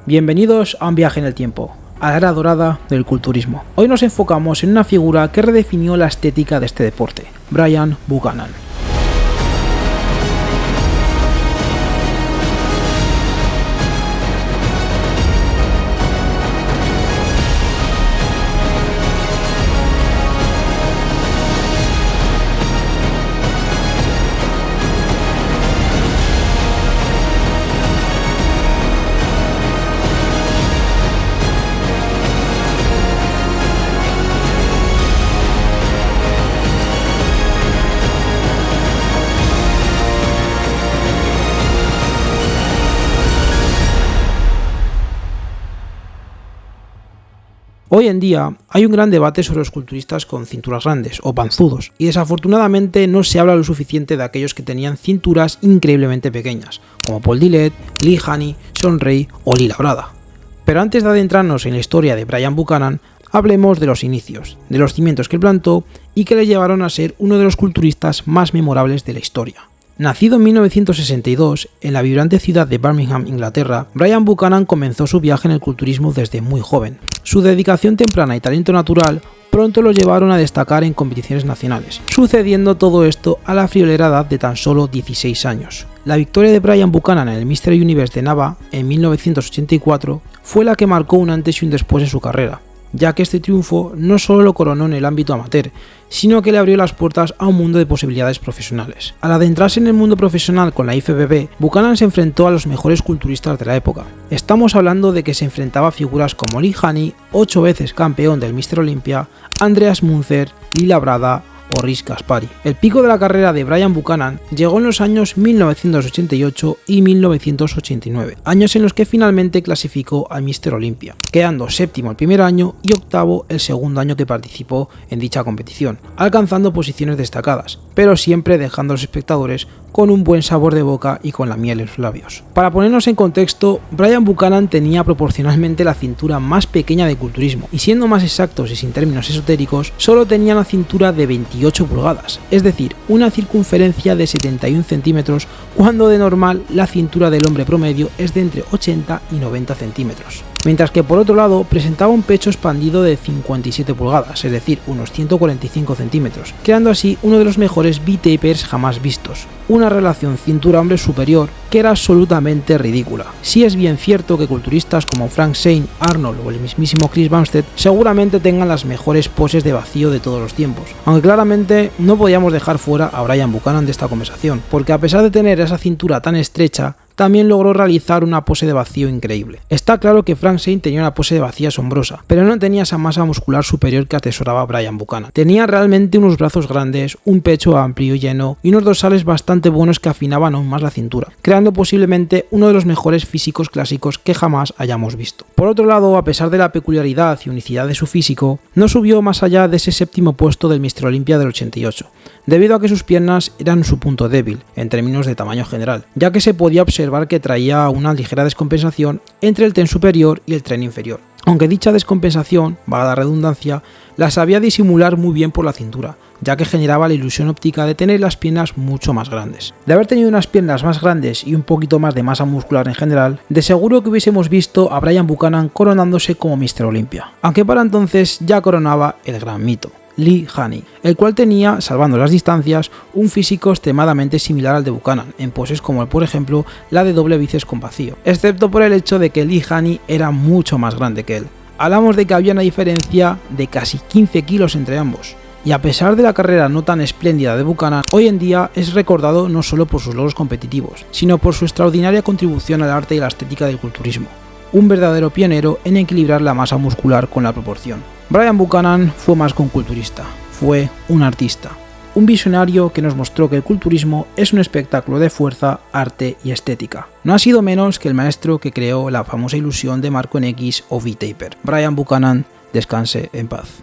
Bienvenidos a un viaje en el tiempo, a la era dorada del culturismo. Hoy nos enfocamos en una figura que redefinió la estética de este deporte, Brian Buchanan. Hoy en día hay un gran debate sobre los culturistas con cinturas grandes o panzudos, y desafortunadamente no se habla lo suficiente de aquellos que tenían cinturas increíblemente pequeñas, como Paul Dillett, Lee Haney, Shawn Ray o Lee Labrada. Pero antes de adentrarnos en la historia de Brian Buchanan, hablemos de los inicios, de los cimientos que él plantó y que le llevaron a ser uno de los culturistas más memorables de la historia. Nacido en 1962 en la vibrante ciudad de Birmingham, Inglaterra, Brian Buchanan comenzó su viaje en el culturismo desde muy joven. Su dedicación temprana y talento natural pronto lo llevaron a destacar en competiciones nacionales, sucediendo todo esto a la friolera edad de tan solo 16 años. La victoria de Brian Buchanan en el Mr. Universe de Nava en 1984 fue la que marcó un antes y un después en su carrera, ya que este triunfo no solo lo coronó en el ámbito amateur, sino que le abrió las puertas a un mundo de posibilidades profesionales. Al adentrarse en el mundo profesional con la IFBB, Buchanan se enfrentó a los mejores culturistas de la época. Estamos hablando de que se enfrentaba a figuras como Lee Haney, 8 veces campeón del Mr. Olympia, Andreas Munzer, Lee Labrada o Riz Gaspari. El pico de la carrera de Brian Buchanan llegó en los años 1988 y 1989, años en los que finalmente clasificó al Mr. Olympia, quedando séptimo el primer año y octavo el segundo año que participó en dicha competición, alcanzando posiciones destacadas, pero siempre dejando a los espectadores con un buen sabor de boca y con la miel en los labios. Para ponernos en contexto, Brian Buchanan tenía proporcionalmente la cintura más pequeña de culturismo, y siendo más exactos y sin términos esotéricos, solo tenía la cintura de 28 pulgadas, es decir, una circunferencia de 71 centímetros, cuando de normal la cintura del hombre promedio es de entre 80 y 90 centímetros. Mientras que por otro lado presentaba un pecho expandido de 57 pulgadas, es decir, unos 145 centímetros, creando así uno de los mejores V-tapers jamás vistos, una relación cintura-hombre superior que era absolutamente ridícula. Sí es bien cierto que culturistas como Frank Zane, Arnold o el mismísimo Chris Bumstead seguramente tengan las mejores poses de vacío de todos los tiempos, aunque claramente no podíamos dejar fuera a Brian Buchanan de esta conversación, porque a pesar de tener esa cintura tan estrecha, también logró realizar una pose de vacío increíble. Está claro que Frank Zane tenía una pose de vacío asombrosa, pero no tenía esa masa muscular superior que atesoraba Brian Buchanan. Tenía realmente unos brazos grandes, un pecho amplio y lleno y unos dorsales bastante buenos que afinaban aún más la cintura, creando posiblemente uno de los mejores físicos clásicos que jamás hayamos visto. Por otro lado, a pesar de la peculiaridad y unicidad de su físico, no subió más allá de ese séptimo puesto del Mr. Olympia del 88, debido a que sus piernas eran su punto débil en términos de tamaño general, ya que se podía observar que traía una ligera descompensación entre el tren superior y el tren inferior, aunque dicha descompensación, valga la redundancia, la sabía disimular muy bien por la cintura, ya que generaba la ilusión óptica de tener las piernas mucho más grandes. De haber tenido unas piernas más grandes y un poquito más de masa muscular en general, de seguro que hubiésemos visto a Brian Buchanan coronándose como Mr. Olympia, aunque para entonces ya coronaba el gran mito, Lee Haney, el cual tenía, salvando las distancias, un físico extremadamente similar al de Buchanan, en poses como por ejemplo la de doble bíceps con vacío, excepto por el hecho de que Lee Haney era mucho más grande que él. Hablamos de que había una diferencia de casi 15 kilos entre ambos. Y a pesar de la carrera no tan espléndida de Buchanan, hoy en día es recordado no solo por sus logros competitivos, sino por su extraordinaria contribución al arte y la estética del culturismo, un verdadero pionero en equilibrar la masa muscular con la proporción. Brian Buchanan fue más que un culturista, fue un artista, un visionario que nos mostró que el culturismo es un espectáculo de fuerza, arte y estética. No ha sido menos que el maestro que creó la famosa ilusión de marco en X o V-taper. Brian Buchanan, descanse en paz.